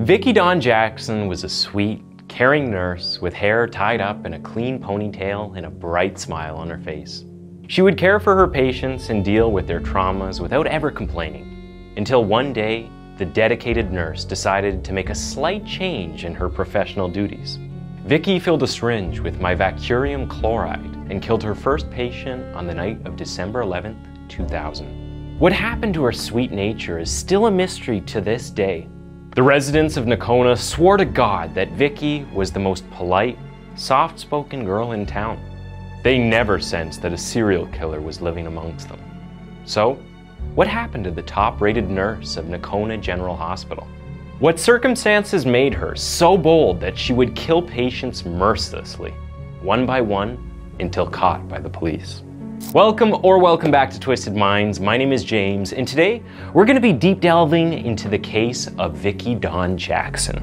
Vickie Dawn Jackson was a sweet, caring nurse with hair tied up in a clean ponytail and a bright smile on her face. She would care for her patients and deal with their traumas without ever complaining, until one day, the dedicated nurse decided to make a slight change in her professional duties. Vickie filled a syringe with mivacurium chloride and killed her first patient on the night of December 11th, 2000. What happened to her sweet nature is still a mystery to this day. The residents of Nocona swore to God that Vickie was the most polite, soft-spoken girl in town. They never sensed that a serial killer was living amongst them. So, what happened to the top-rated nurse of Nocona General Hospital? What circumstances made her so bold that she would kill patients mercilessly, one by one, until caught by the police? Welcome back to Twisted Minds. My name is James, and today we're going to be deep delving into the case of Vickie Dawn Jackson.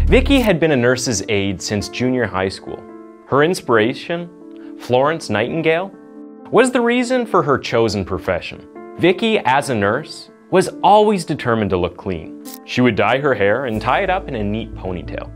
Vickie had been a nurse's aide since junior high school. Her inspiration, Florence Nightingale, was the reason for her chosen profession. Vickie, as a nurse, was always determined to look clean. She would dye her hair and tie it up in a neat ponytail.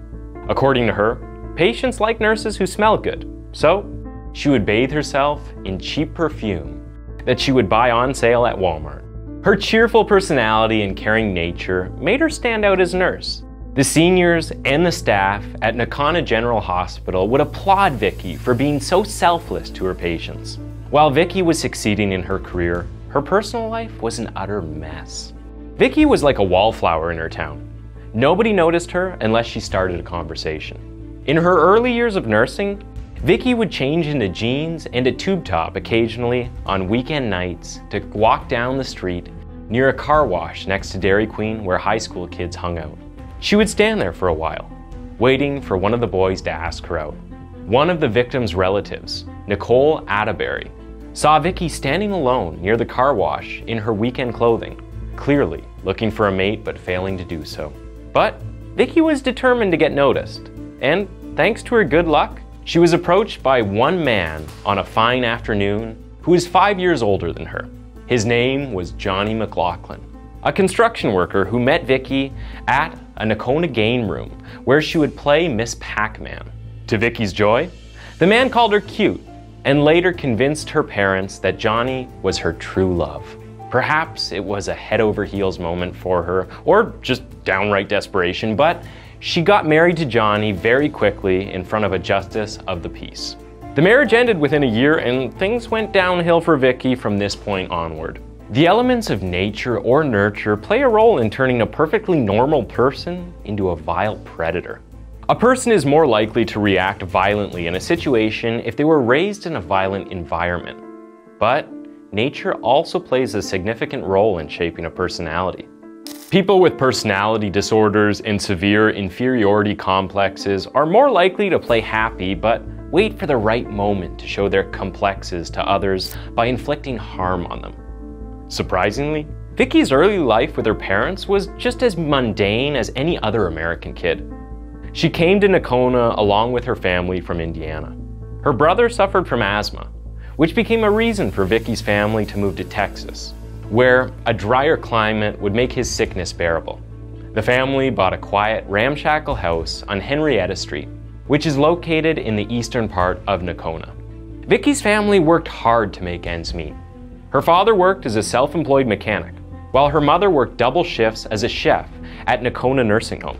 According to her, patients like nurses who smell good, so she would bathe herself in cheap perfume that she would buy on sale at Walmart. Her cheerful personality and caring nature made her stand out as a nurse. The seniors and the staff at Nocona General Hospital would applaud Vickie for being so selfless to her patients. While Vickie was succeeding in her career, her personal life was an utter mess. Vickie was like a wallflower in her town. Nobody noticed her unless she started a conversation. In her early years of nursing, Vickie would change into jeans and a tube top occasionally on weekend nights to walk down the street near a car wash next to Dairy Queen where high school kids hung out. She would stand there for a while, waiting for one of the boys to ask her out. One of the victim's relatives, Nicole Atterbury, saw Vickie standing alone near the car wash in her weekend clothing, clearly looking for a mate but failing to do so. But Vickie was determined to get noticed, and thanks to her good luck, she was approached by one man on a fine afternoon who was 5 years older than her. His name was Johnny McLaughlin, a construction worker who met Vickie at a Nocona game room where she would play Miss Pac-Man. To Vickie's joy, the man called her cute and later convinced her parents that Johnny was her true love. Perhaps it was a head over heels moment for her, or just downright desperation, but she got married to Johnny very quickly in front of a justice of the peace. The marriage ended within a year and things went downhill for Vickie from this point onward. The elements of nature or nurture play a role in turning a perfectly normal person into a vile predator. A person is more likely to react violently in a situation if they were raised in a violent environment. But nature also plays a significant role in shaping a personality. People with personality disorders and severe inferiority complexes are more likely to play happy but wait for the right moment to show their complexes to others by inflicting harm on them. Surprisingly, Vickie's early life with her parents was just as mundane as any other American kid. She came to Nocona along with her family from Indiana. Her brother suffered from asthma, which became a reason for Vickie's family to move to Texas, where a drier climate would make his sickness bearable. The family bought a quiet, ramshackle house on Henrietta Street, which is located in the eastern part of Nocona. Vickie's family worked hard to make ends meet. Her father worked as a self-employed mechanic, while her mother worked double shifts as a chef at Nocona Nursing Home.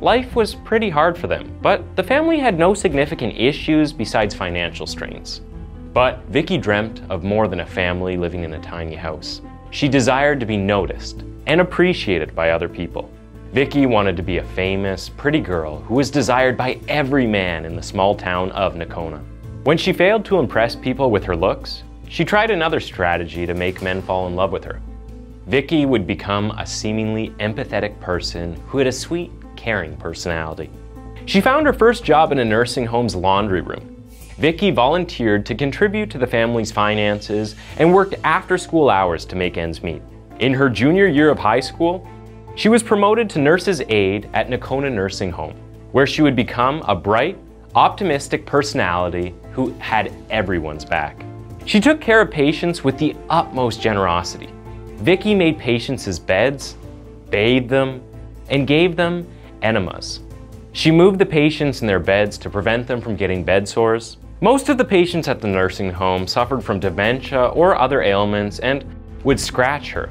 Life was pretty hard for them, but the family had no significant issues besides financial strains. But Vickie dreamt of more than a family living in a tiny house. She desired to be noticed and appreciated by other people. Vickie wanted to be a famous, pretty girl who was desired by every man in the small town of Nocona. When she failed to impress people with her looks, she tried another strategy to make men fall in love with her. Vickie would become a seemingly empathetic person who had a sweet, caring personality. She found her first job in a nursing home's laundry room. Vickie volunteered to contribute to the family's finances and worked after school hours to make ends meet. In her junior year of high school, she was promoted to nurse's aide at Nocona Nursing Home, where she would become a bright, optimistic personality who had everyone's back. She took care of patients with the utmost generosity. Vickie made patients' beds, bathed them, and gave them enemas. She moved the patients in their beds to prevent them from getting bed sores. Most of the patients at the nursing home suffered from dementia or other ailments and would scratch her,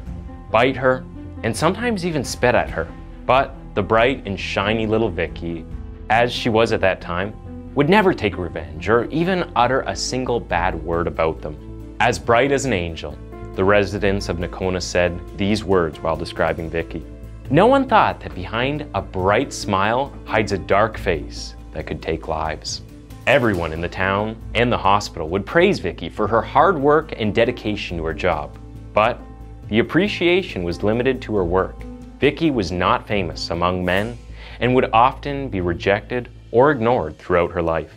bite her, and sometimes even spit at her. But the bright and shiny little Vickie, as she was at that time, would never take revenge or even utter a single bad word about them. As bright as an angel, the residents of Nocona said these words while describing Vickie. No one thought that behind a bright smile hides a dark face that could take lives. Everyone in the town and the hospital would praise Vickie for her hard work and dedication to her job. But the appreciation was limited to her work. Vickie was not famous among men and would often be rejected or ignored throughout her life.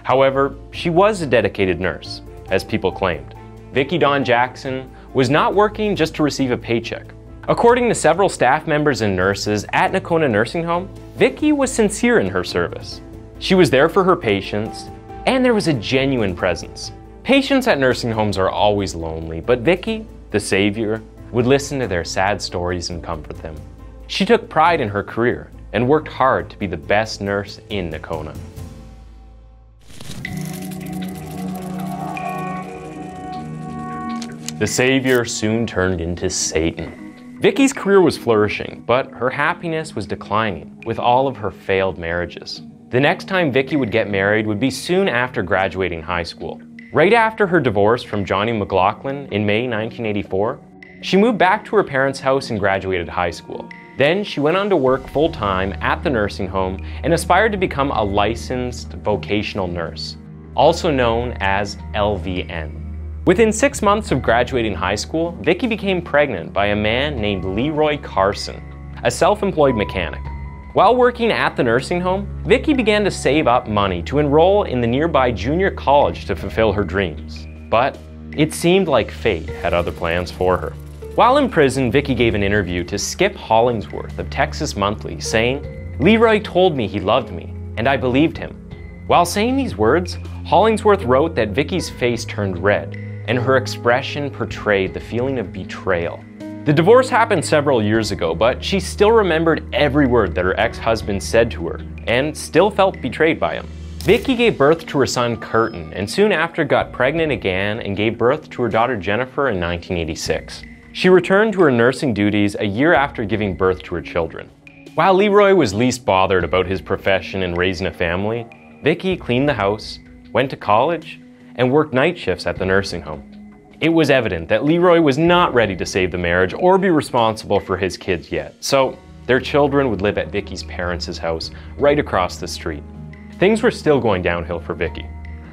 However, she was a dedicated nurse, as people claimed. Vickie Dawn Jackson was not working just to receive a paycheck. According to several staff members and nurses at Nocona Nursing Home, Vickie was sincere in her service. She was there for her patients, and there was a genuine presence. Patients at nursing homes are always lonely, but Vickie, the savior, would listen to their sad stories and comfort them. She took pride in her career and worked hard to be the best nurse in Nocona. The savior soon turned into Satan. Vickie's career was flourishing, but her happiness was declining with all of her failed marriages. The next time Vickie would get married would be soon after graduating high school. Right after her divorce from Johnny McLaughlin in May 1984, she moved back to her parents' house and graduated high school. Then she went on to work full-time at the nursing home and aspired to become a licensed vocational nurse, also known as LVN. Within 6 months of graduating high school, Vickie became pregnant by a man named Leroy Carson, a self-employed mechanic. While working at the nursing home, Vickie began to save up money to enroll in the nearby junior college to fulfill her dreams. But it seemed like fate had other plans for her. While in prison, Vickie gave an interview to Skip Hollingsworth of Texas Monthly, saying, "Leroy told me he loved me, and I believed him." While saying these words, Hollingsworth wrote that Vickie's face turned red, and her expression portrayed the feeling of betrayal. The divorce happened several years ago, but she still remembered every word that her ex-husband said to her, and still felt betrayed by him. Vickie gave birth to her son Curtin, and soon after got pregnant again and gave birth to her daughter Jennifer in 1986. She returned to her nursing duties a year after giving birth to her children. While Leroy was least bothered about his profession and raising a family, Vickie cleaned the house, went to college, and worked night shifts at the nursing home. It was evident that Leroy was not ready to save the marriage or be responsible for his kids yet, so their children would live at Vickie's parents' house right across the street. Things were still going downhill for Vickie.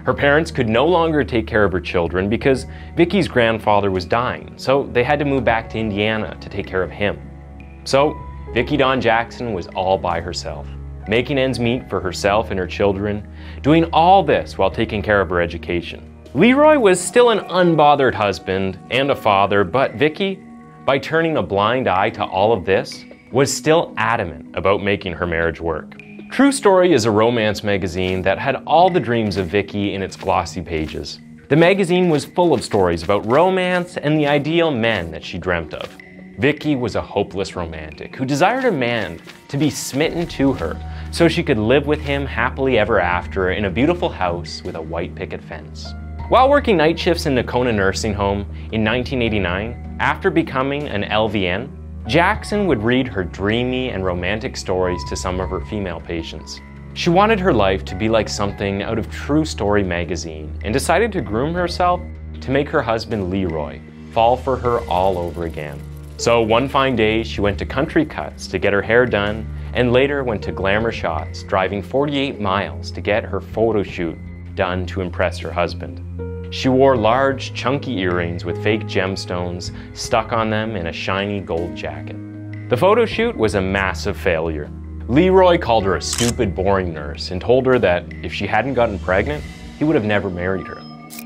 Her parents could no longer take care of her children because Vickie's grandfather was dying, so they had to move back to Indiana to take care of him. So Vickie Dawn Jackson was all by herself, making ends meet for herself and her children, doing all this while taking care of her education. Leroy was still an unbothered husband and a father, but Vickie, by turning a blind eye to all of this, was still adamant about making her marriage work. True Story is a romance magazine that had all the dreams of Vickie in its glossy pages. The magazine was full of stories about romance and the ideal men that she dreamt of. Vickie was a hopeless romantic who desired a man to be smitten to her so she could live with him happily ever after in a beautiful house with a white picket fence. While working night shifts in Nocona Nursing Home in 1989, after becoming an LVN, Jackson would read her dreamy and romantic stories to some of her female patients. She wanted her life to be like something out of True Story magazine and decided to groom herself to make her husband Leroy fall for her all over again. So one fine day, she went to Country Cuts to get her hair done and later went to Glamour Shots, driving 48 miles to get her photo shoot done to impress her husband. She wore large, chunky earrings with fake gemstones stuck on them in a shiny gold jacket. The photo shoot was a massive failure. Leroy called her a stupid, boring nurse and told her that if she hadn't gotten pregnant, he would have never married her.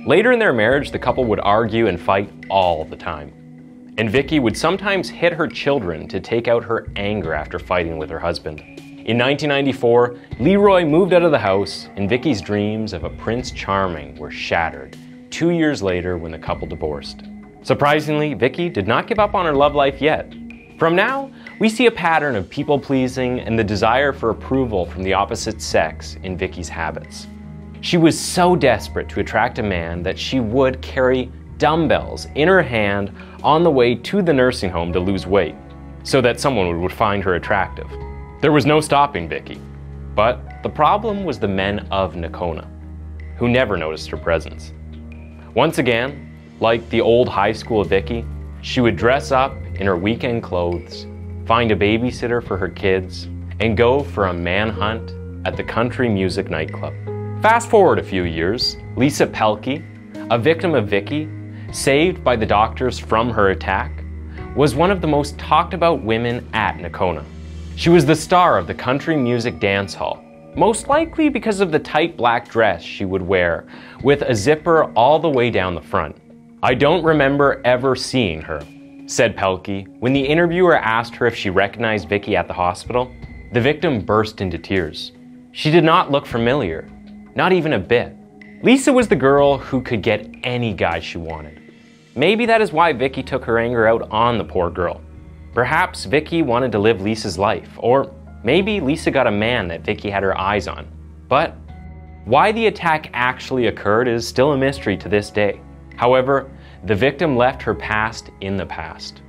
Later in their marriage, the couple would argue and fight all the time. And Vickie would sometimes hit her children to take out her anger after fighting with her husband. In 1994, Leroy moved out of the house and Vickie's dreams of a Prince Charming were shattered 2 years later when the couple divorced. Surprisingly, Vickie did not give up on her love life yet. From now, we see a pattern of people-pleasing and the desire for approval from the opposite sex in Vickie's habits. She was so desperate to attract a man that she would carry dumbbells in her hand on the way to the nursing home to lose weight, so that someone would find her attractive. There was no stopping Vickie. But the problem was the men of Nocona, who never noticed her presence. Once again, like the old high school Vickie, she would dress up in her weekend clothes, find a babysitter for her kids, and go for a manhunt at the country music nightclub. Fast forward a few years, Lisa Pelkey, a victim of Vickie, saved by the doctors from her attack, was one of the most talked about women at Nocona. She was the star of the country music dance hall, most likely because of the tight black dress she would wear with a zipper all the way down the front. "I don't remember ever seeing her," said Pelkey when the interviewer asked her if she recognized Vickie at the hospital. The victim burst into tears. She did not look familiar, not even a bit. Lisa was the girl who could get any guy she wanted. Maybe that is why Vickie took her anger out on the poor girl. Perhaps Vickie wanted to live Lisa's life, or maybe Lisa got a man that Vickie had her eyes on. But why the attack actually occurred is still a mystery to this day. However, the victim left her past in the past.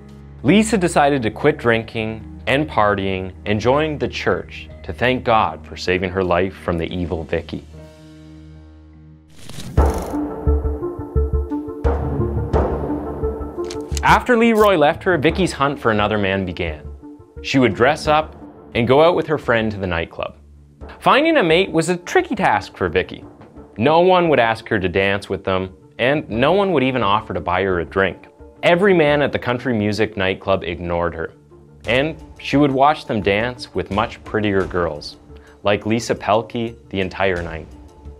Lisa decided to quit drinking and partying and joined the church to thank God for saving her life from the evil Vickie. After Leroy left her, Vickie's hunt for another man began. She would dress up and go out with her friend to the nightclub. Finding a mate was a tricky task for Vickie. No one would ask her to dance with them, and no one would even offer to buy her a drink. Every man at the country music nightclub ignored her, and she would watch them dance with much prettier girls, like Lisa Pelkey, the entire night.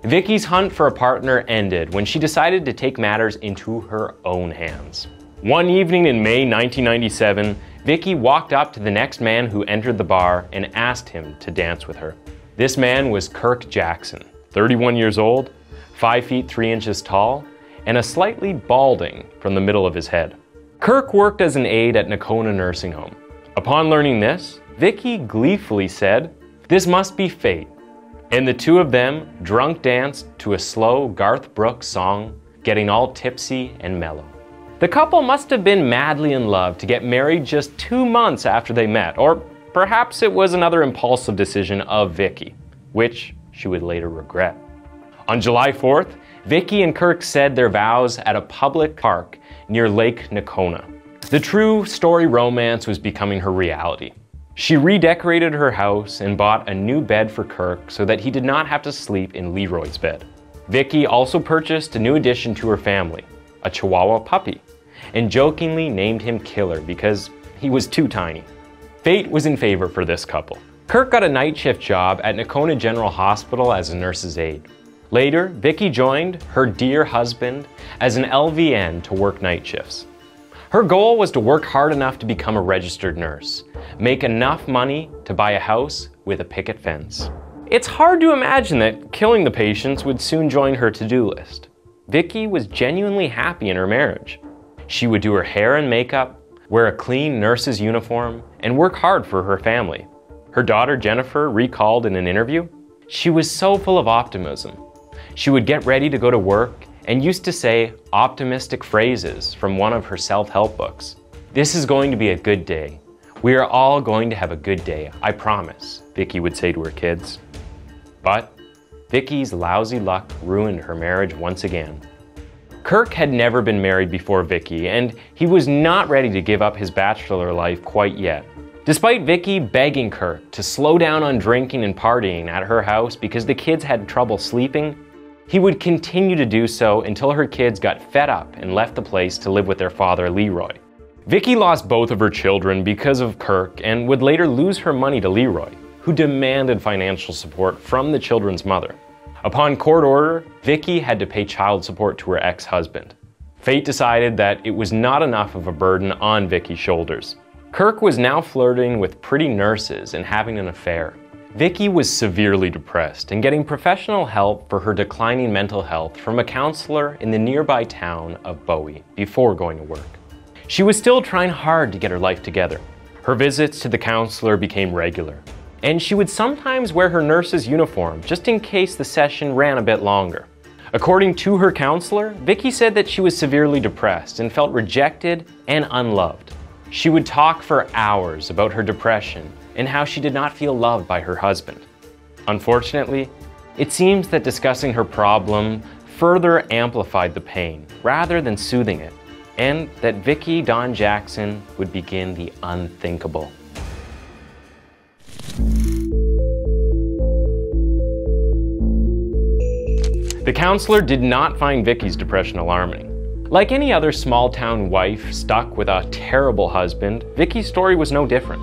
Vickie's hunt for a partner ended when she decided to take matters into her own hands. One evening in May 1997, Vickie walked up to the next man who entered the bar and asked him to dance with her. This man was Kirk Jackson, 31 years old, 5 feet 3 inches tall, and a slightly balding from the middle of his head. Kirk worked as an aide at Nocona Nursing Home. Upon learning this, Vickie gleefully said, "This must be fate," and the two of them drunk danced to a slow Garth Brooks song, getting all tipsy and mellow. The couple must have been madly in love to get married just 2 months after they met, or perhaps it was another impulsive decision of Vickie, which she would later regret. On July 4th, Vickie and Kirk said their vows at a public park near Lake Nocona. The true story romance was becoming her reality. She redecorated her house and bought a new bed for Kirk so that he did not have to sleep in Leroy's bed. Vickie also purchased a new addition to her family, a Chihuahua puppy, and jokingly named him Killer because he was too tiny. Fate was in favor for this couple. Kirk got a night shift job at Nocona General Hospital as a nurse's aide. Later, Vickie joined her dear husband as an LVN to work night shifts. Her goal was to work hard enough to become a registered nurse, make enough money to buy a house with a picket fence. It's hard to imagine that killing the patients would soon join her to-do list. Vickie was genuinely happy in her marriage. She would do her hair and makeup, wear a clean nurse's uniform, and work hard for her family. Her daughter Jennifer recalled in an interview, "She was so full of optimism. She would get ready to go to work and used to say optimistic phrases from one of her self-help books. 'This is going to be a good day. We are all going to have a good day, I promise,' Vickie would say to her kids." But Vickie's lousy luck ruined her marriage once again. Kirk had never been married before Vickie, and he was not ready to give up his bachelor life quite yet. Despite Vickie begging Kirk to slow down on drinking and partying at her house because the kids had trouble sleeping, he would continue to do so until her kids got fed up and left the place to live with their father, Leroy. Vickie lost both of her children because of Kirk and would later lose her money to Leroy, who demanded financial support from the children's mother. Upon court order, Vickie had to pay child support to her ex-husband. Fate decided that it was not enough of a burden on Vickie's shoulders. Kirk was now flirting with pretty nurses and having an affair. Vickie was severely depressed and getting professional help for her declining mental health from a counselor in the nearby town of Bowie before going to work. She was still trying hard to get her life together. Her visits to the counselor became regular, and she would sometimes wear her nurse's uniform just in case the session ran a bit longer. According to her counselor, Vickie said that she was severely depressed and felt rejected and unloved. She would talk for hours about her depression and how she did not feel loved by her husband. Unfortunately, it seems that discussing her problem further amplified the pain rather than soothing it, and that Vickie Dawn Jackson would begin the unthinkable. The counselor did not find Vickie's depression alarming. Like any other small-town wife stuck with a terrible husband, Vickie's story was no different.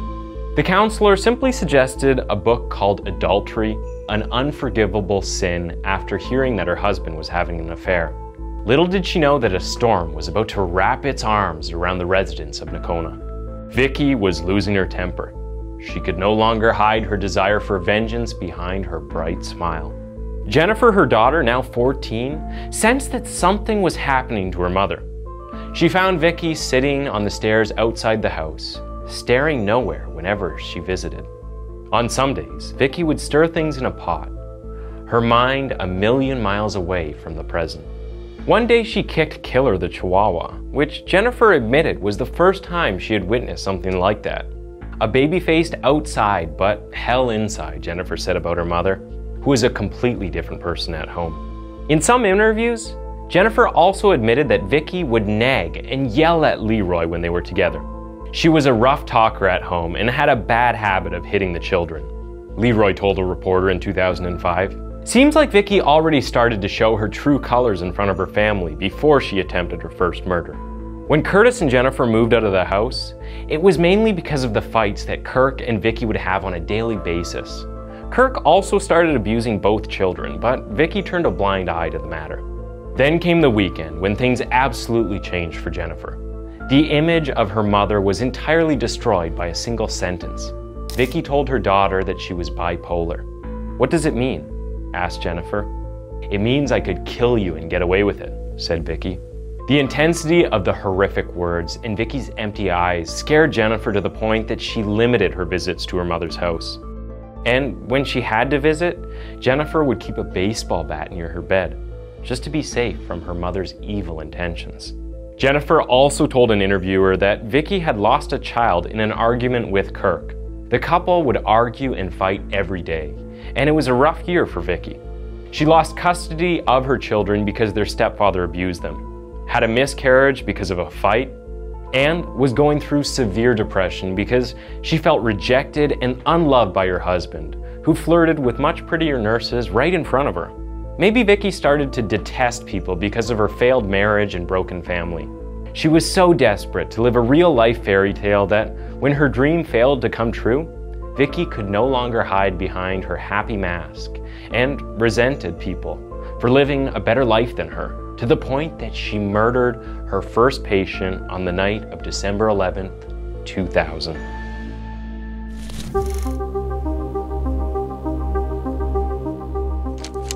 The counselor simply suggested a book called Adultery, an Unforgivable Sin, after hearing that her husband was having an affair. Little did she know that a storm was about to wrap its arms around the residents of Nocona. Vickie was losing her temper. She could no longer hide her desire for vengeance behind her bright smile. Jennifer, her daughter, now 14, sensed that something was happening to her mother. She found Vickie sitting on the stairs outside the house, staring nowhere whenever she visited. On some days, Vickie would stir things in a pot, her mind a million miles away from the present. One day she kicked Killer the Chihuahua, which Jennifer admitted was the first time she had witnessed something like that. A baby-faced outside but hell inside, Jennifer said about her mother, who was a completely different person at home. In some interviews, Jennifer also admitted that Vickie would nag and yell at Leroy when they were together. She was a rough talker at home and had a bad habit of hitting the children, Leroy told a reporter in 2005. Seems like Vickie already started to show her true colors in front of her family before she attempted her first murder. When Curtis and Jennifer moved out of the house, it was mainly because of the fights that Kirk and Vickie would have on a daily basis. Kirk also started abusing both children, but Vickie turned a blind eye to the matter. Then came the weekend when things absolutely changed for Jennifer. The image of her mother was entirely destroyed by a single sentence. Vickie told her daughter that she was bipolar. "What does it mean?" asked Jennifer. "It means I could kill you and get away with it," said Vickie. The intensity of the horrific words and Vickie's empty eyes scared Jennifer to the point that she limited her visits to her mother's house. And when she had to visit, Jennifer would keep a baseball bat near her bed, just to be safe from her mother's evil intentions. Jennifer also told an interviewer that Vickie had lost a child in an argument with Kirk. The couple would argue and fight every day, and it was a rough year for Vickie. She lost custody of her children because their stepfather abused them, had a miscarriage because of a fight, and was going through severe depression because she felt rejected and unloved by her husband, who flirted with much prettier nurses right in front of her. Maybe Vickie started to detest people because of her failed marriage and broken family. She was so desperate to live a real-life fairy tale that when her dream failed to come true, Vickie could no longer hide behind her happy mask and resented people for living a better life than her, to the point that she murdered her first patient on the night of December 11th, 2000.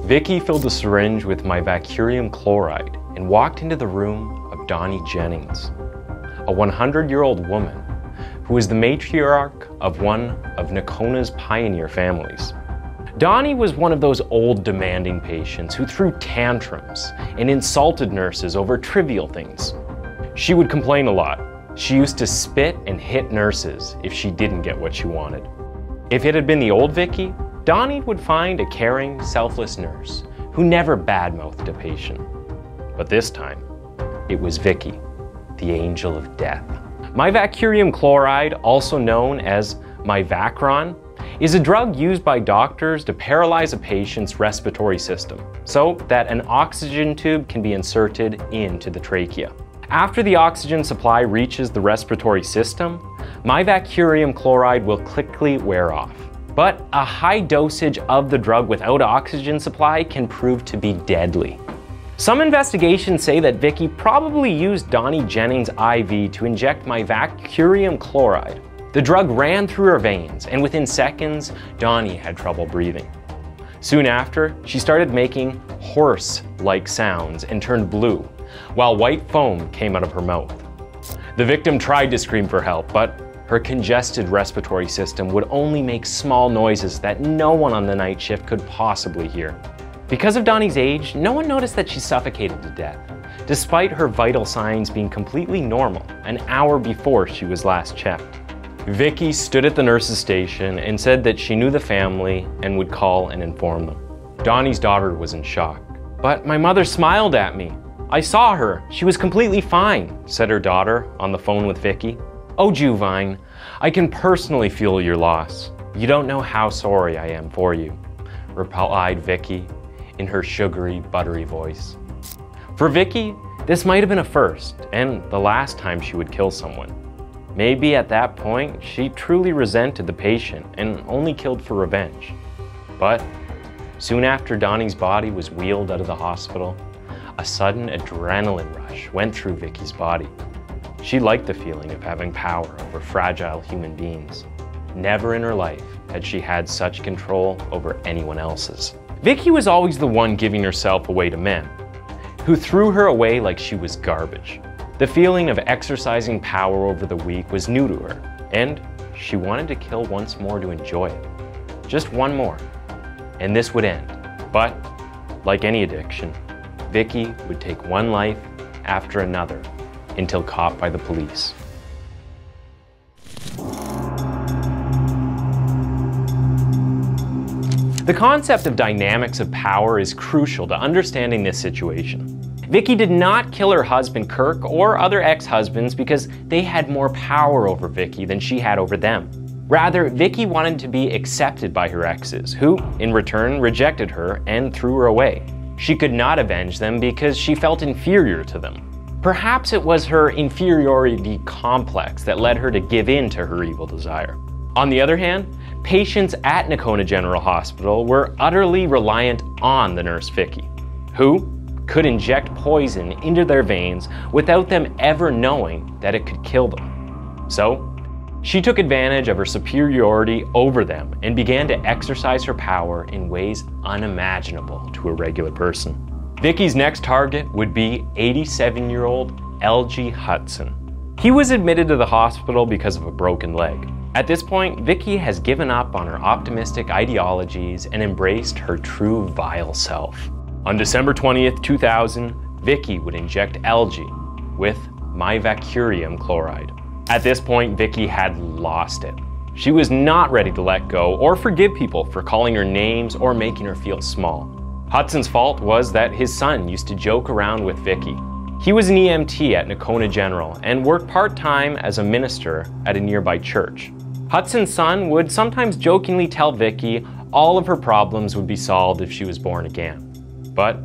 Vickie filled a syringe with mivacurium chloride and walked into the room of Donnie Jennings, a 100-year-old woman who was the matriarch of one of Nocona's pioneer families. Donnie was one of those old demanding patients who threw tantrums and insulted nurses over trivial things. She would complain a lot. She used to spit and hit nurses if she didn't get what she wanted. If it had been the old Vickie, Donnie would find a caring, selfless nurse who never badmouthed a patient. But this time, it was Vickie, the angel of death. Mivacurium chloride, also known as mivacurium, is a drug used by doctors to paralyze a patient's respiratory system so that an oxygen tube can be inserted into the trachea. After the oxygen supply reaches the respiratory system, mivacurium chloride will quickly wear off. But a high dosage of the drug without oxygen supply can prove to be deadly. Some investigations say that Vickie probably used Donnie Jennings' IV to inject mivacurium chloride. The drug ran through her veins, and within seconds, Donnie had trouble breathing. Soon after, she started making horse-like sounds and turned blue, while white foam came out of her mouth. The victim tried to scream for help, but her congested respiratory system would only make small noises that no one on the night shift could possibly hear. Because of Donnie's age, no one noticed that she suffocated to death, despite her vital signs being completely normal an hour before she was last checked. Vickie stood at the nurse's station and said that she knew the family and would call and inform them. Donnie's daughter was in shock. "But my mother smiled at me. I saw her. She was completely fine," said her daughter on the phone with Vickie. "Oh, Juvine, I can personally feel your loss. You don't know how sorry I am for you," replied Vickie in her sugary, buttery voice. For Vickie, this might have been a first and the last time she would kill someone. Maybe at that point, she truly resented the patient and only killed for revenge. But soon after Donnie's body was wheeled out of the hospital, a sudden adrenaline rush went through Vickie's body. She liked the feeling of having power over fragile human beings. Never in her life had she had such control over anyone else's. Vickie was always the one giving herself away to men, who threw her away like she was garbage. The feeling of exercising power over the weak was new to her, and she wanted to kill once more to enjoy it. Just one more, and this would end. But, like any addiction, Vickie would take one life after another until caught by the police. The concept of dynamics of power is crucial to understanding this situation. Vickie did not kill her husband Kirk or other ex-husbands because they had more power over Vickie than she had over them. Rather, Vickie wanted to be accepted by her exes, who, in return, rejected her and threw her away. She could not avenge them because she felt inferior to them. Perhaps it was her inferiority complex that led her to give in to her evil desire. On the other hand, patients at Nocona General Hospital were utterly reliant on the nurse Vickie, who could inject poison into their veins without them ever knowing that it could kill them. So, she took advantage of her superiority over them and began to exercise her power in ways unimaginable to a regular person. Vickie's next target would be 87-year-old L.G. Hudson. He was admitted to the hospital because of a broken leg. At this point, Vickie has given up on her optimistic ideologies and embraced her true vile self. On December 20th, 2000, Vickie would inject LG with mivacurium chloride. At this point, Vickie had lost it. She was not ready to let go or forgive people for calling her names or making her feel small. Hudson's fault was that his son used to joke around with Vickie. He was an EMT at Nocona General and worked part-time as a minister at a nearby church. Hudson's son would sometimes jokingly tell Vickie all of her problems would be solved if she was born again. But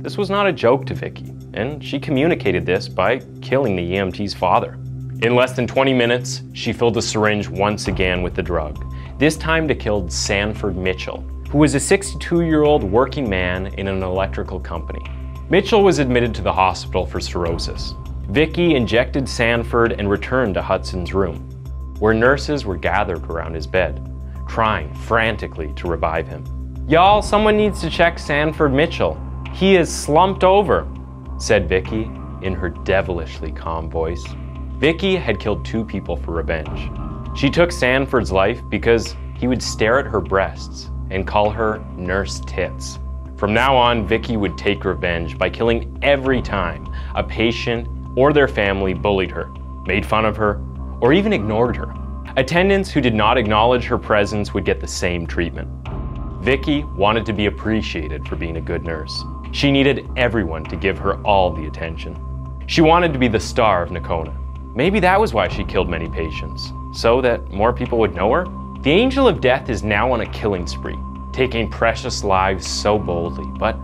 this was not a joke to Vickie, and she communicated this by killing the EMT's father. In less than 20 minutes, she filled a syringe once again with the drug, this time to kill Sanford Mitchell, who was a 62-year-old working man in an electrical company. Mitchell was admitted to the hospital for cirrhosis. Vickie injected Sanford and returned to Hudson's room, where nurses were gathered around his bed, trying frantically to revive him. "Y'all, someone needs to check Sanford Mitchell. He is slumped over," said Vickie in her devilishly calm voice. Vickie had killed 2 people for revenge. She took Sanford's life because he would stare at her breasts and call her Nurse Tits. From now on, Vickie would take revenge by killing every time a patient or their family bullied her, made fun of her, or even ignored her. Attendants who did not acknowledge her presence would get the same treatment. Vickie wanted to be appreciated for being a good nurse. She needed everyone to give her all the attention. She wanted to be the star of Nocona. Maybe that was why she killed many patients, so that more people would know her. The Angel of Death is now on a killing spree, taking precious lives so boldly, but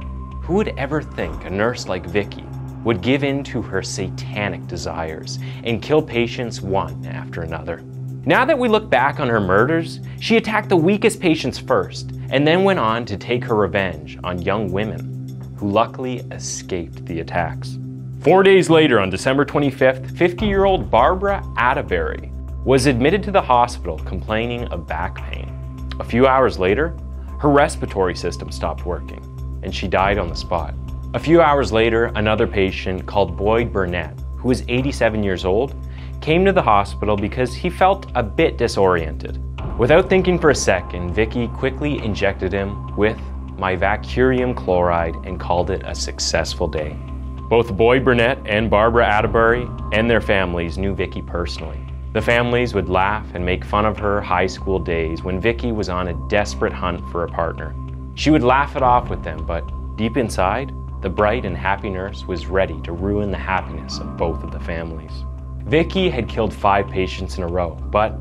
who would ever think a nurse like Vickie would give in to her satanic desires and kill patients one after another? Now that we look back on her murders, she attacked the weakest patients first, and then went on to take her revenge on young women, who luckily escaped the attacks. 4 days later, on December 25th, 50-year-old Barbara Atterbury was admitted to the hospital complaining of back pain. A few hours later, her respiratory system stopped working, and she died on the spot. A few hours later, another patient called Boyd Burnett, who was 87 years old, came to the hospital because he felt a bit disoriented. Without thinking for a second, Vickie quickly injected him with mivacurium chloride and called it a successful day. Both Boyd Burnett and Barbara Atterbury and their families knew Vickie personally. The families would laugh and make fun of her high school days when Vickie was on a desperate hunt for a partner. She would laugh it off with them, but deep inside, the bright and happy nurse was ready to ruin the happiness of both of the families. Vickie had killed 5 patients in a row, but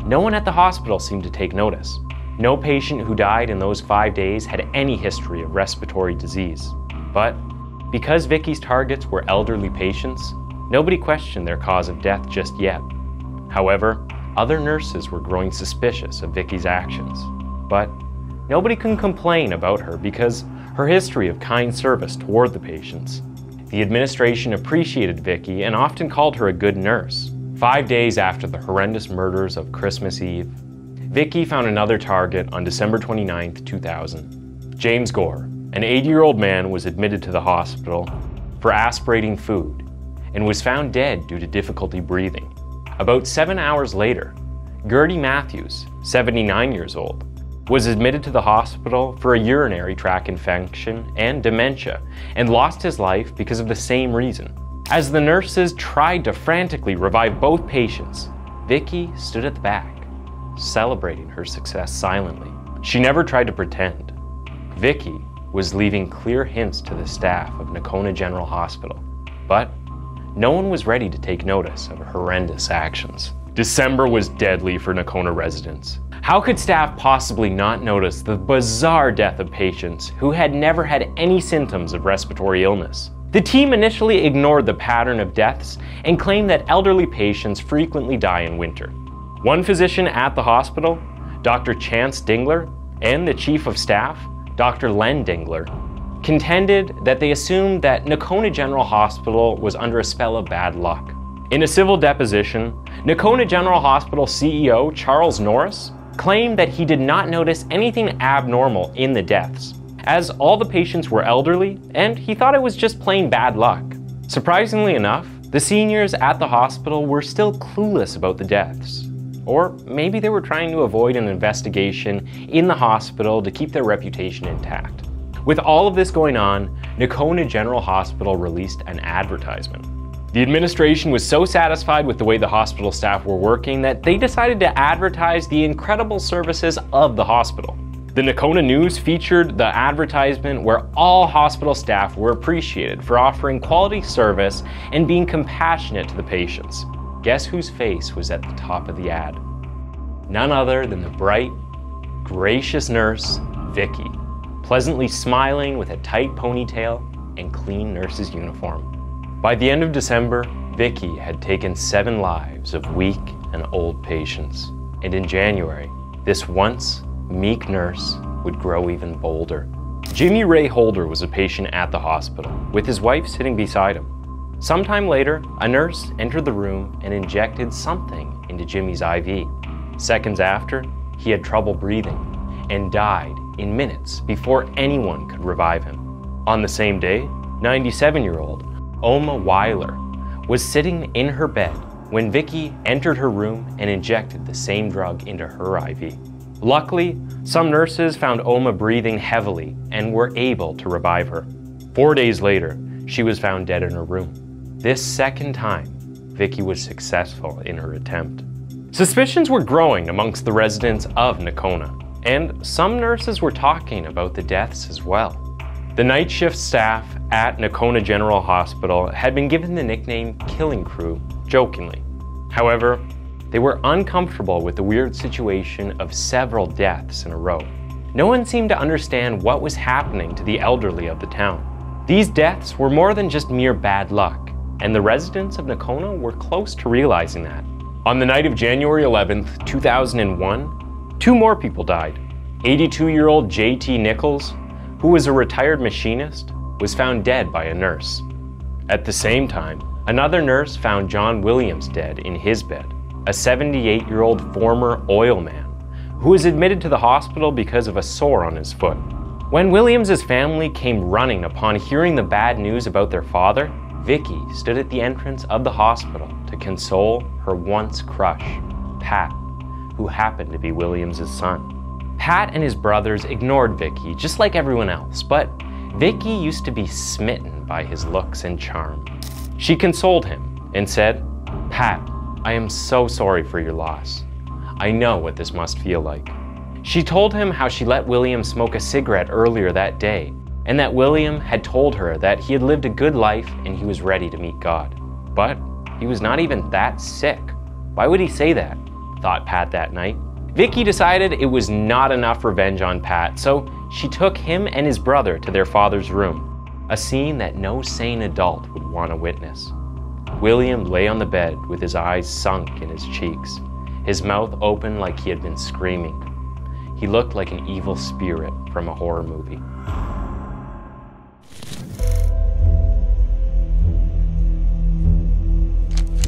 no one at the hospital seemed to take notice. No patient who died in those 5 days had any history of respiratory disease. But because Vickie's targets were elderly patients, nobody questioned their cause of death just yet. However, other nurses were growing suspicious of Vickie's actions. But nobody can complain about her because her history of kind service toward the patients. The administration appreciated Vickie and often called her a good nurse. 5 days after the horrendous murders of Christmas Eve, Vickie found another target on December 29, 2000. James Gore, an 80-year-old man, was admitted to the hospital for aspirating food and was found dead due to difficulty breathing. About 7 hours later, Gertie Matthews, 79 years old, was admitted to the hospital for a urinary tract infection and dementia and lost his life because of the same reason. As the nurses tried to frantically revive both patients, Vickie stood at the back, celebrating her success silently. She never tried to pretend. Vickie was leaving clear hints to the staff of Nocona General Hospital, but no one was ready to take notice of her horrendous actions. December was deadly for Nocona residents. How could staff possibly not notice the bizarre death of patients who had never had any symptoms of respiratory illness? The team initially ignored the pattern of deaths and claimed that elderly patients frequently die in winter. One physician at the hospital, Dr. Chance Dingler, and the chief of staff, Dr. Len Dingler, contended that they assumed that Nocona General Hospital was under a spell of bad luck. In a civil deposition, Nocona General Hospital CEO Charles Norris claimed that he did not notice anything abnormal in the deaths, as all the patients were elderly and he thought it was just plain bad luck. Surprisingly enough, the seniors at the hospital were still clueless about the deaths. Or maybe they were trying to avoid an investigation in the hospital to keep their reputation intact. With all of this going on, Nocona General Hospital released an advertisement. The administration was so satisfied with the way the hospital staff were working that they decided to advertise the incredible services of the hospital. The Nocona News featured the advertisement where all hospital staff were appreciated for offering quality service and being compassionate to the patients. Guess whose face was at the top of the ad? None other than the bright, gracious nurse, Vickie, pleasantly smiling with a tight ponytail and clean nurse's uniform. By the end of December, Vickie had taken 7 lives of weak and old patients. And in January, this once meek nurse would grow even bolder. Jimmy Ray Holder was a patient at the hospital, with his wife sitting beside him. Sometime later, a nurse entered the room and injected something into Jimmy's IV. Seconds after, he had trouble breathing and died in minutes before anyone could revive him. On the same day, 97-year-old Oma Weiler was sitting in her bed when Vickie entered her room and injected the same drug into her IV. Luckily, some nurses found Oma breathing heavily and were able to revive her. 4 days later, she was found dead in her room. This second time, Vickie was successful in her attempt. Suspicions were growing amongst the residents of Nocona, and some nurses were talking about the deaths as well. The night shift staff at Nocona General Hospital had been given the nickname Killing Crew, jokingly. However, they were uncomfortable with the weird situation of several deaths in a row. No one seemed to understand what was happening to the elderly of the town. These deaths were more than just mere bad luck, and the residents of Nocona were close to realizing that. On the night of January 11th, 2001, 2 more people died. 82-year-old J.T. Nichols, who was a retired machinist, was found dead by a nurse. At the same time, another nurse found John Williams dead in his bed. a 78-year-old former oil man, who was admitted to the hospital because of a sore on his foot. When Williams' family came running upon hearing the bad news about their father, Vickie stood at the entrance of the hospital to console her once crush, Pat, who happened to be Williams' son. Pat and his brothers ignored Vickie just like everyone else, but Vickie used to be smitten by his looks and charm. She consoled him and said, "Pat, I am so sorry for your loss. I know what this must feel like." She told him how she let William smoke a cigarette earlier that day, and that William had told her that he had lived a good life and he was ready to meet God. But he was not even that sick. Why would he say that? Thought Pat that night. Vickie decided it was not enough revenge on Pat, so she took him and his brother to their father's room, a scene that no sane adult would want to witness. William lay on the bed with his eyes sunk in his cheeks, his mouth open like he had been screaming. He looked like an evil spirit from a horror movie.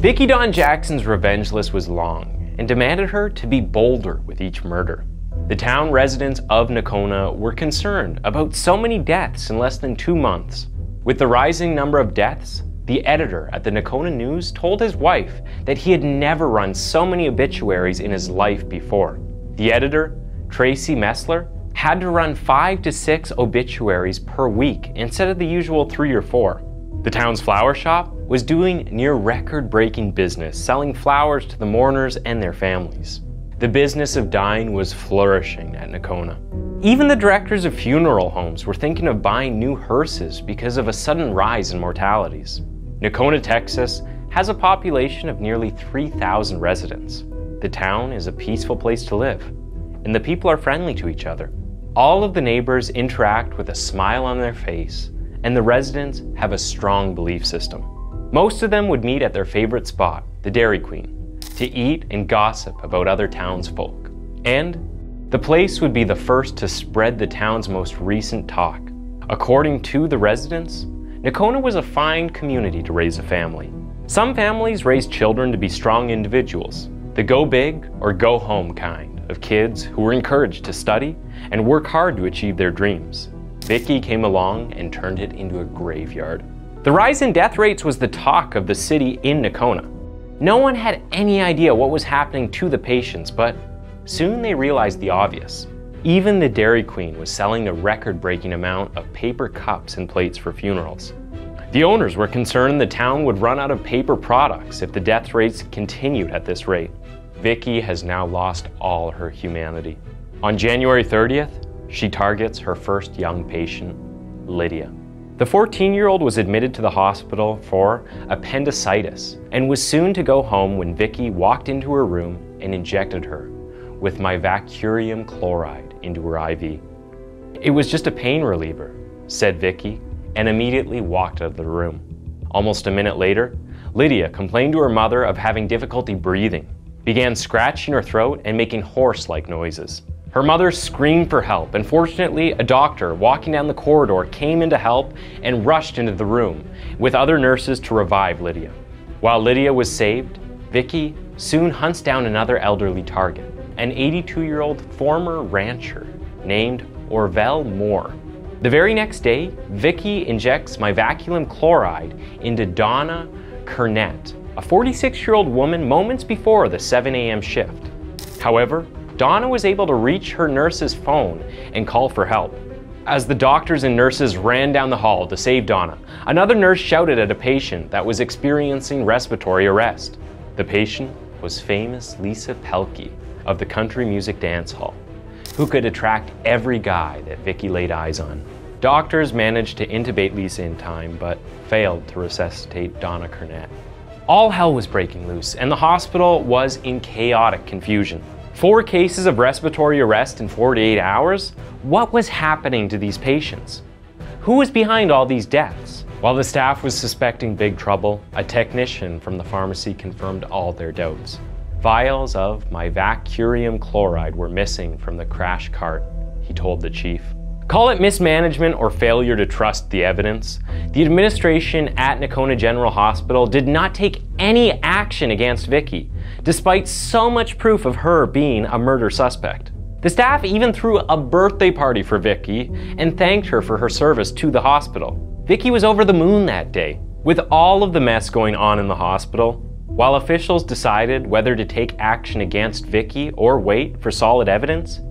Vickie Dawn Jackson's revenge list was long and demanded her to be bolder with each murder. The town residents of Nocona were concerned about so many deaths in less than 2 months. With the rising number of deaths, the editor at the Nocona News told his wife that he had never run so many obituaries in his life before. The editor, Tracy Messler, had to run 5 to 6 obituaries per week instead of the usual 3 or 4. The town's flower shop was doing near record-breaking business, selling flowers to the mourners and their families. The business of dying was flourishing at Nocona. Even the directors of funeral homes were thinking of buying new hearses because of a sudden rise in mortalities. Nocona, Texas, has a population of nearly 3,000 residents. The town is a peaceful place to live, and the people are friendly to each other. All of the neighbors interact with a smile on their face, and the residents have a strong belief system. Most of them would meet at their favorite spot, the Dairy Queen, to eat and gossip about other townsfolk. And the place would be the first to spread the town's most recent talk. According to the residents, Nocona was a fine community to raise a family. Some families raised children to be strong individuals, the go big or go home kind of kids who were encouraged to study and work hard to achieve their dreams. Vickie came along and turned it into a graveyard. The rise in death rates was the talk of the city in Nocona. No one had any idea what was happening to the patients, but soon they realized the obvious. Even the Dairy Queen was selling a record-breaking amount of paper cups and plates for funerals. The owners were concerned the town would run out of paper products if the death rates continued at this rate. Vickie has now lost all her humanity. On January 30th, she targets her first young patient, Lydia. The 14-year-old was admitted to the hospital for appendicitis and was soon to go home when Vickie walked into her room and injected her with mivacurium chloride into her IV. "It was just a pain reliever," said Vickie, and immediately walked out of the room. Almost a minute later, Lydia complained to her mother of having difficulty breathing, began scratching her throat and making horse-like noises. Her mother screamed for help, and fortunately, a doctor walking down the corridor came in to help and rushed into the room with other nurses to revive Lydia. While Lydia was saved, Vickie soon hunts down another elderly target, an 82-year-old former rancher named Orville Moore. The very next day, Vickie injects mivacurium chloride into Donna Kernett, a 46-year-old woman moments before the 7 a.m. shift. However, Donna was able to reach her nurse's phone and call for help. As the doctors and nurses ran down the hall to save Donna, another nurse shouted at a patient that was experiencing respiratory arrest. The patient was famous Lisa Pelkey of the country music dance hall, who could attract every guy that Vickie laid eyes on. Doctors managed to intubate Lisa in time, but failed to resuscitate Donna Kernett. All hell was breaking loose, and the hospital was in chaotic confusion. 4 cases of respiratory arrest in 48 hours? What was happening to these patients? Who was behind all these deaths? While the staff was suspecting big trouble, a technician from the pharmacy confirmed all their doubts. Vials of mivacurium chloride were missing from the crash cart, he told the chief. Call it mismanagement or failure to trust the evidence, the administration at Nocona General Hospital did not take any action against Vickie, despite so much proof of her being a murder suspect. The staff even threw a birthday party for Vickie and thanked her for her service to the hospital. Vickie was over the moon that day. With all of the mess going on in the hospital, while officials decided whether to take action against Vickie or wait for solid evidence,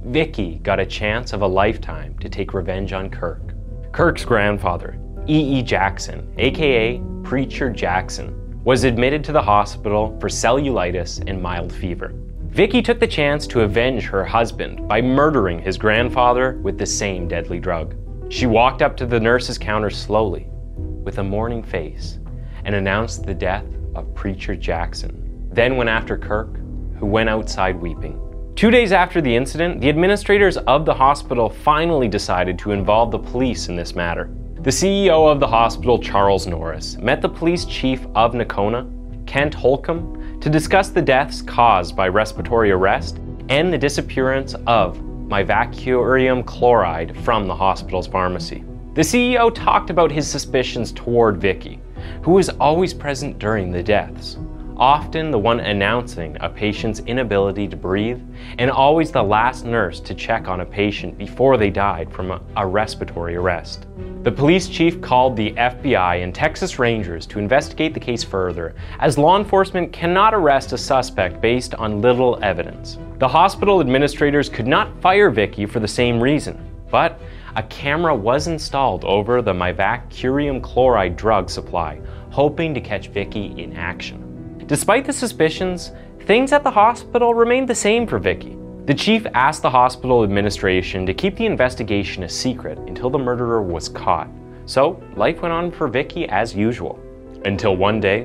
Vickie got a chance of a lifetime to take revenge on Kirk. Kirk's grandfather, E.E. Jackson, aka Preacher Jackson, was admitted to the hospital for cellulitis and mild fever. Vickie took the chance to avenge her husband by murdering his grandfather with the same deadly drug. She walked up to the nurse's counter slowly, with a mourning face, and announced the death of Preacher Jackson. Then went after Kirk, who went outside weeping. 2 days after the incident, the administrators of the hospital finally decided to involve the police in this matter. The CEO of the hospital, Charles Norris, met the police chief of Nocona, Kent Holcomb, to discuss the deaths caused by respiratory arrest and the disappearance of mivacurium chloride from the hospital's pharmacy. The CEO talked about his suspicions toward Vickie, who was always present during the deaths, often the one announcing a patient's inability to breathe, and always the last nurse to check on a patient before they died from a respiratory arrest. The police chief called the FBI and Texas Rangers to investigate the case further, as law enforcement cannot arrest a suspect based on little evidence. The hospital administrators could not fire Vickie for the same reason, but a camera was installed over the mivacurium chloride drug supply, hoping to catch Vickie in action. Despite the suspicions, things at the hospital remained the same for Vickie. The chief asked the hospital administration to keep the investigation a secret until the murderer was caught. So life went on for Vickie as usual, until one day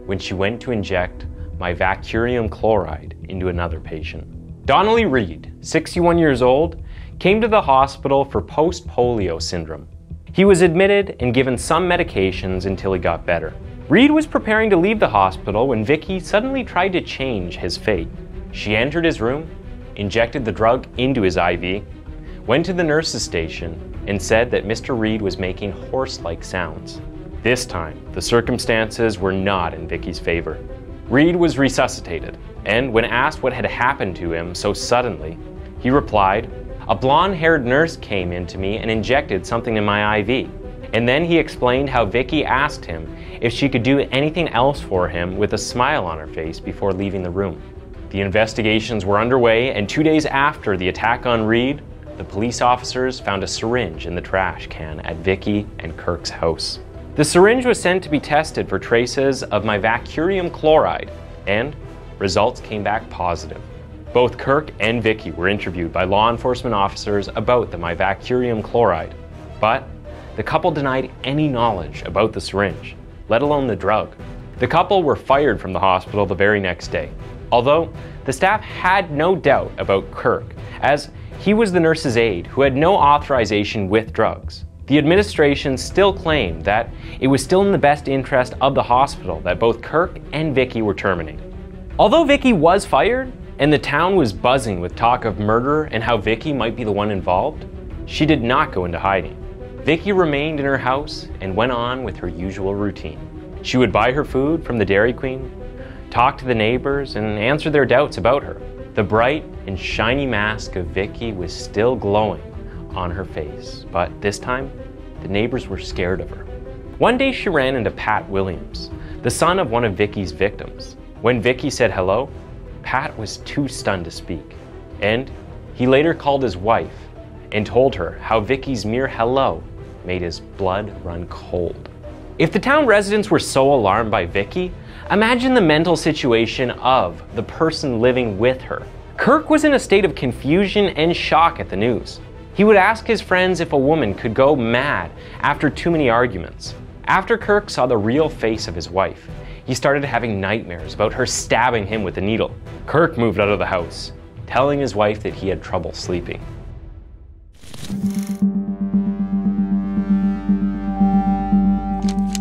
when she went to inject mivacurium chloride into another patient. Donnelly Reed, 61 years old, came to the hospital for post-polio syndrome. He was admitted and given some medications until he got better. Reed was preparing to leave the hospital when Vickie suddenly tried to change his fate. She entered his room, injected the drug into his IV, went to the nurse's station, and said that Mr. Reed was making horse-like sounds. This time, the circumstances were not in Vickie's favor. Reed was resuscitated, and when asked what had happened to him so suddenly, he replied, "A blonde-haired nurse came in to me and injected something in my IV." And then he explained how Vickie asked him if she could do anything else for him with a smile on her face before leaving the room. The investigations were underway, and 2 days after the attack on Reed, the police officers found a syringe in the trash can at Vickie and Kirk's house. The syringe was sent to be tested for traces of mivacurium chloride, and results came back positive. Both Kirk and Vickie were interviewed by law enforcement officers about the mivacurium chloride, but the couple denied any knowledge about the syringe, let alone the drug. The couple were fired from the hospital the very next day, although the staff had no doubt about Kirk, as he was the nurse's aide who had no authorization with drugs. The administration still claimed that it was still in the best interest of the hospital that both Kirk and Vickie were terminated. Although Vickie was fired, and the town was buzzing with talk of murder and how Vickie might be the one involved, she did not go into hiding. Vickie remained in her house and went on with her usual routine. She would buy her food from the Dairy Queen, talk to the neighbors, and answer their doubts about her. The bright and shiny mask of Vickie was still glowing on her face, but this time, the neighbors were scared of her. One day she ran into Pat Williams, the son of one of Vickie's victims. When Vickie said hello, Pat was too stunned to speak, and he later called his wife and told her how Vickie's mere hello made his blood run cold. If the town residents were so alarmed by Vickie, imagine the mental situation of the person living with her. Kirk was in a state of confusion and shock at the news. He would ask his friends if a woman could go mad after too many arguments. After Kirk saw the real face of his wife, he started having nightmares about her stabbing him with a needle. Kirk moved out of the house, telling his wife that he had trouble sleeping.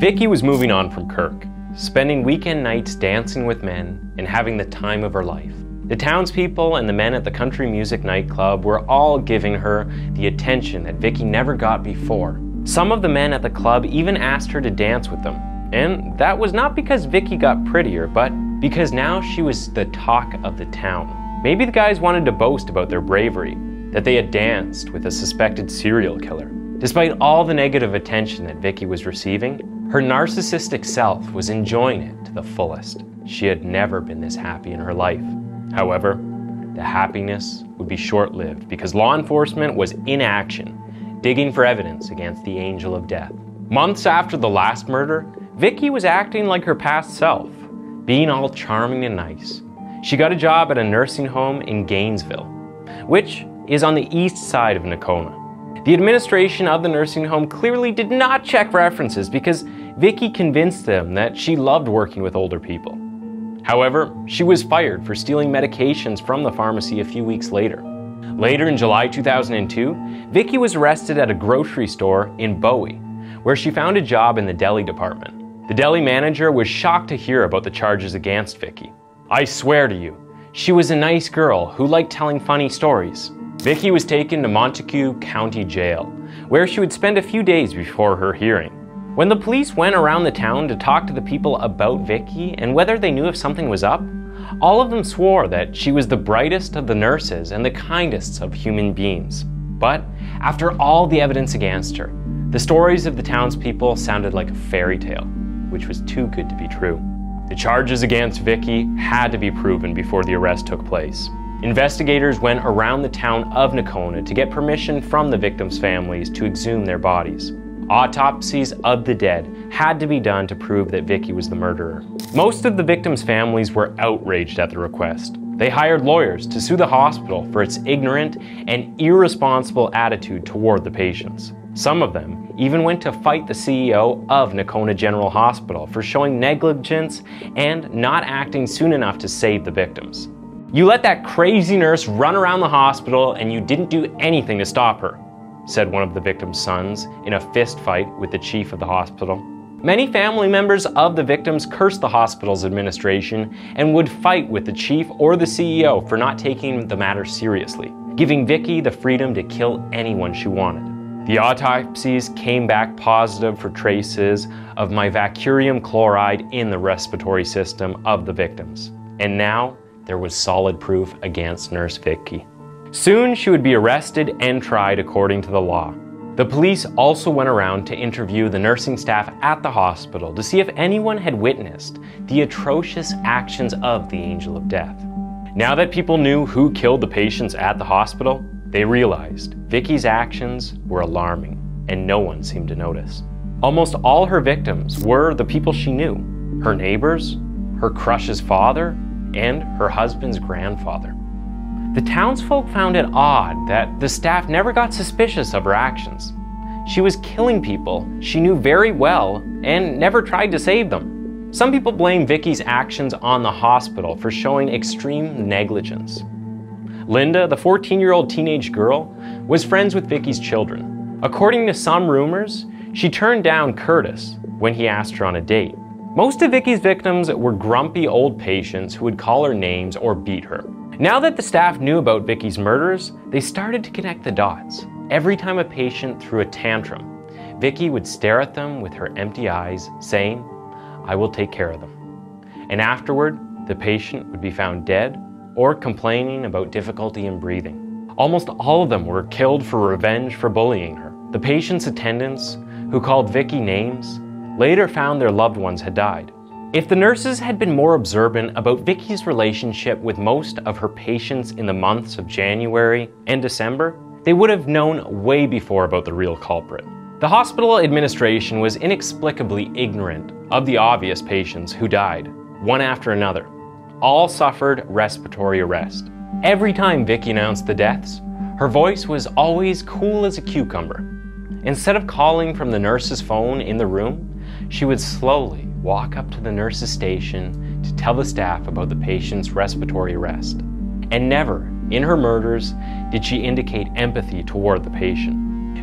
Vickie was moving on from Kirk, spending weekend nights dancing with men and having the time of her life. The townspeople and the men at the country music nightclub were all giving her the attention that Vickie never got before. Some of the men at the club even asked her to dance with them. And that was not because Vickie got prettier, but because now she was the talk of the town. Maybe the guys wanted to boast about their bravery, that they had danced with a suspected serial killer. Despite all the negative attention that Vickie was receiving, her narcissistic self was enjoying it to the fullest. She had never been this happy in her life. However, the happiness would be short-lived because law enforcement was in action, digging for evidence against the angel of death. Months after the last murder, Vickie was acting like her past self, being all charming and nice. She got a job at a nursing home in Gainesville, which is on the east side of Nocona. The administration of the nursing home clearly did not check references because Vickie convinced them that she loved working with older people. However, she was fired for stealing medications from the pharmacy a few weeks later. Later in July 2002, Vickie was arrested at a grocery store in Bowie, where she found a job in the deli department. The deli manager was shocked to hear about the charges against Vickie. "I swear to you, she was a nice girl who liked telling funny stories." Vickie was taken to Montague County Jail, where she would spend a few days before her hearing. When the police went around the town to talk to the people about Vickie and whether they knew if something was up, all of them swore that she was the brightest of the nurses and the kindest of human beings. But after all the evidence against her, the stories of the townspeople sounded like a fairy tale, which was too good to be true. The charges against Vickie had to be proven before the arrest took place. Investigators went around the town of Nocona to get permission from the victims' families to exhume their bodies. Autopsies of the dead had to be done to prove that Vickie was the murderer. Most of the victims' families were outraged at the request. They hired lawyers to sue the hospital for its ignorant and irresponsible attitude toward the patients. Some of them even went to fight the CEO of Nocona General Hospital for showing negligence and not acting soon enough to save the victims. "You let that crazy nurse run around the hospital and you didn't do anything to stop her," said one of the victim's sons in a fist fight with the chief of the hospital. Many family members of the victims cursed the hospital's administration and would fight with the chief or the CEO for not taking the matter seriously, giving Vickie the freedom to kill anyone she wanted. The autopsies came back positive for traces of mivacurium chloride in the respiratory system of the victims. And now there was solid proof against Nurse Vickie. Soon she would be arrested and tried according to the law. The police also went around to interview the nursing staff at the hospital to see if anyone had witnessed the atrocious actions of the angel of death. Now that people knew who killed the patients at the hospital, they realized Vickie's actions were alarming and no one seemed to notice. Almost all her victims were the people she knew: her neighbors, her crush's father, and her husband's grandfather. The townsfolk found it odd that the staff never got suspicious of her actions. She was killing people she knew very well and never tried to save them. Some people blame Vickie's actions on the hospital for showing extreme negligence. Linda, the 14-year-old teenage girl, was friends with Vickie's children. According to some rumors, she turned down Curtis when he asked her on a date. Most of Vickie's victims were grumpy old patients who would call her names or beat her. Now that the staff knew about Vickie's murders, they started to connect the dots. Every time a patient threw a tantrum, Vickie would stare at them with her empty eyes, saying, "I will take care of them." And afterward, the patient would be found dead or complaining about difficulty in breathing. Almost all of them were killed for revenge for bullying her. The patient's attendants, who called Vickie names, later found their loved ones had died. If the nurses had been more observant about Vickie's relationship with most of her patients in the months of January and December, they would have known way before about the real culprit. The hospital administration was inexplicably ignorant of the obvious patients who died, one after another. All suffered respiratory arrest. Every time Vickie announced the deaths, her voice was always cool as a cucumber. Instead of calling from the nurse's phone in the room, she would slowly walk up to the nurse's station to tell the staff about the patient's respiratory arrest. And never, in her murders, did she indicate empathy toward the patient.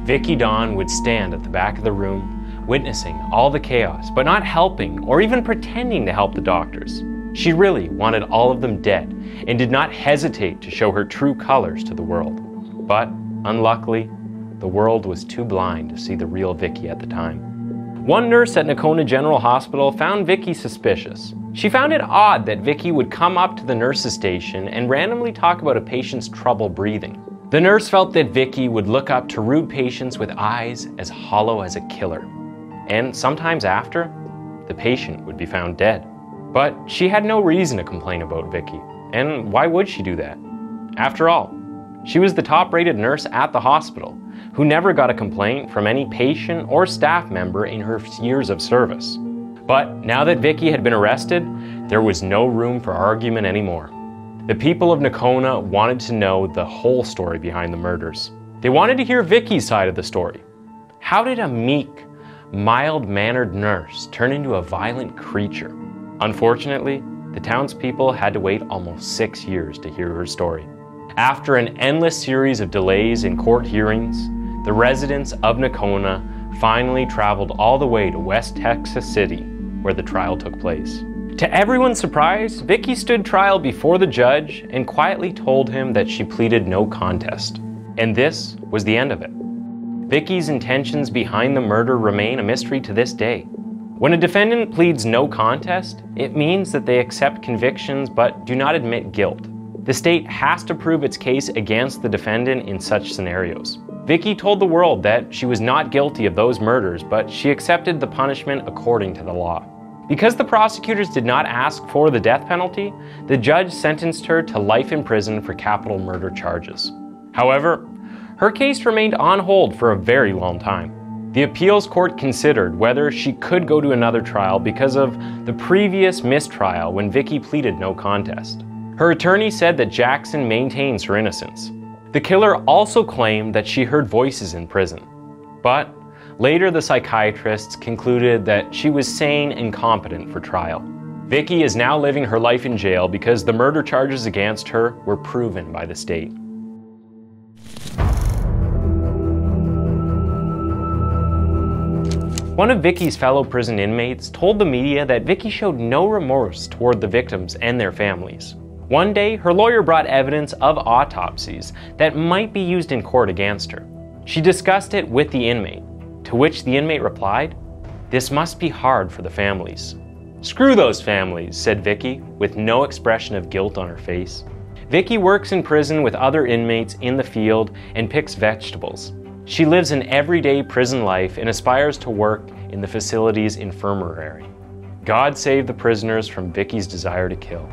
Vickie Dawn would stand at the back of the room, witnessing all the chaos, but not helping or even pretending to help the doctors. She really wanted all of them dead and did not hesitate to show her true colors to the world. But, unluckily, the world was too blind to see the real Vickie at the time. One nurse at Nocona General Hospital found Vickie suspicious. She found it odd that Vickie would come up to the nurse's station and randomly talk about a patient's trouble breathing. The nurse felt that Vickie would look up to rude patients with eyes as hollow as a killer. And sometimes after, the patient would be found dead. But she had no reason to complain about Vickie, and why would she do that? After all, she was the top-rated nurse at the hospital, who never got a complaint from any patient or staff member in her years of service. But now that Vickie had been arrested, there was no room for argument anymore. The people of Nocona wanted to know the whole story behind the murders. They wanted to hear Vickie's side of the story. How did a meek, mild-mannered nurse turn into a violent creature? Unfortunately, the townspeople had to wait almost 6 years to hear her story. After an endless series of delays in court hearings, the residents of Nocona finally traveled all the way to West Texas City, where the trial took place. To everyone's surprise, Vickie stood trial before the judge and quietly told him that she pleaded no contest. And this was the end of it. Vickie's intentions behind the murder remain a mystery to this day. When a defendant pleads no contest, it means that they accept convictions but do not admit guilt. The state has to prove its case against the defendant in such scenarios. Vickie told the world that she was not guilty of those murders, but she accepted the punishment according to the law. Because the prosecutors did not ask for the death penalty, the judge sentenced her to life in prison for capital murder charges. However, her case remained on hold for a very long time. The appeals court considered whether she could go to another trial because of the previous mistrial when Vickie pleaded no contest. Her attorney said that Jackson maintains her innocence. The killer also claimed that she heard voices in prison. But later the psychiatrists concluded that she was sane and competent for trial. Vickie is now living her life in jail because the murder charges against her were proven by the state. One of Vickie's fellow prison inmates told the media that Vickie showed no remorse toward the victims and their families. One day, her lawyer brought evidence of autopsies that might be used in court against her. She discussed it with the inmate, to which the inmate replied, "This must be hard for the families." "Screw those families," said Vickie, with no expression of guilt on her face. Vickie works in prison with other inmates in the field and picks vegetables. She lives an everyday prison life and aspires to work in the facility's infirmary. God save the prisoners from Vickie's desire to kill.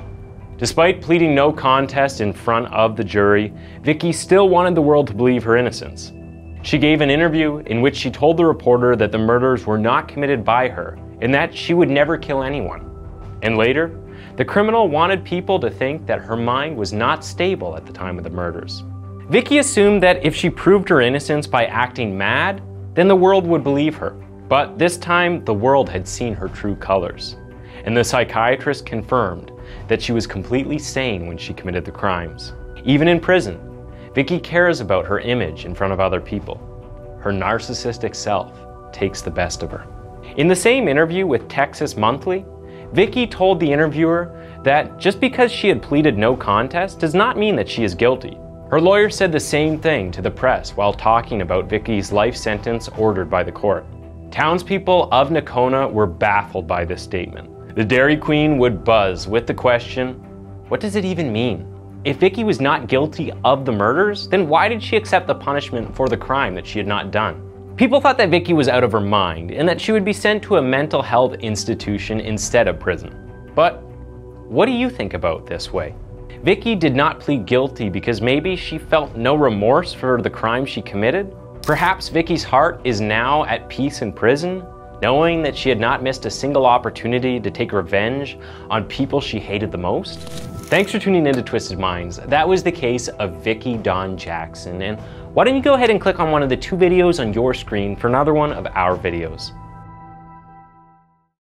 Despite pleading no contest in front of the jury, Vickie still wanted the world to believe her innocence. She gave an interview in which she told the reporter that the murders were not committed by her and that she would never kill anyone. And later, the criminal wanted people to think that her mind was not stable at the time of the murders. Vickie assumed that if she proved her innocence by acting mad, then the world would believe her. But this time, the world had seen her true colors. And the psychiatrist confirmed that she was completely sane when she committed the crimes. Even in prison, Vickie cares about her image in front of other people. Her narcissistic self takes the best of her. In the same interview with Texas Monthly, Vickie told the interviewer that just because she had pleaded no contest does not mean that she is guilty. Her lawyer said the same thing to the press while talking about Vickie's life sentence ordered by the court. Townspeople of Nocona were baffled by this statement. The Dairy Queen would buzz with the question, what does it even mean? If Vickie was not guilty of the murders, then why did she accept the punishment for the crime that she had not done? People thought that Vickie was out of her mind and that she would be sent to a mental health institution instead of prison. But what do you think about this way? Vickie did not plead guilty because maybe she felt no remorse for the crime she committed? Perhaps Vickie's heart is now at peace in prison, knowing that she had not missed a single opportunity to take revenge on people she hated the most? Thanks for tuning into Twisted Minds. That was the case of Vickie Dawn Jackson, and why don't you go ahead and click on one of the 2 videos on your screen for another one of our videos.